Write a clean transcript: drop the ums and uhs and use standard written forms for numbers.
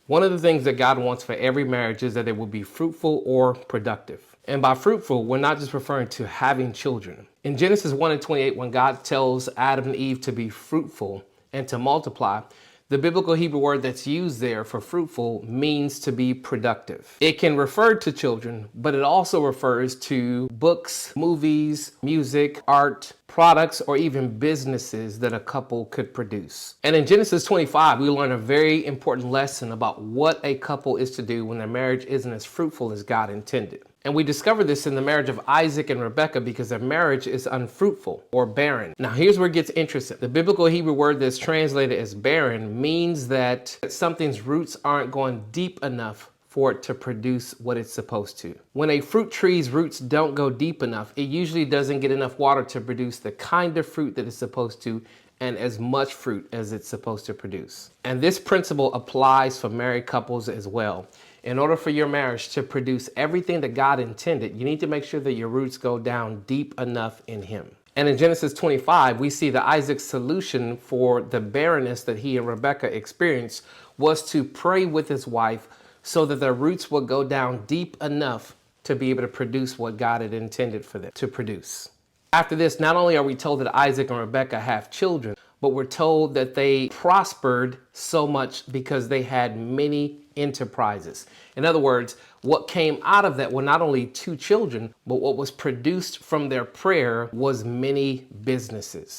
One of the things that God wants for every marriage is that it will be fruitful or productive. And by fruitful, we're not just referring to having children. In Genesis 1 and 28, when God tells Adam and Eve to be fruitful and to multiply, the biblical Hebrew word that's used there for fruitful means to be productive. It can refer to children, but it also refers to books, movies, music, art, products, or even businesses that a couple could produce. And in Genesis 25, we learn a very important lesson about what a couple is to do when their marriage isn't as fruitful as God intended. And we discover this in the marriage of Isaac and Rebekah because their marriage is unfruitful or barren. Now, here's where it gets interesting. The biblical Hebrew word that's translated as barren means that something's roots aren't going deep enough for it to produce what it's supposed to. When a fruit tree's roots don't go deep enough, it usually doesn't get enough water to produce the kind of fruit that it's supposed to and as much fruit as it's supposed to produce. And this principle applies for married couples as well. In order for your marriage to produce everything that God intended, you need to make sure that your roots go down deep enough in Him. And in Genesis 25, we see that Isaac's solution for the barrenness that he and Rebekah experienced was to pray with his wife so that their roots would go down deep enough to be able to produce what God had intended for them to produce. After this, not only are we told that Isaac and Rebekah have children, but we're told that they prospered so much because they had many enterprises. In other words, what came out of that were not only 2 children, but what was produced from their prayer was many businesses.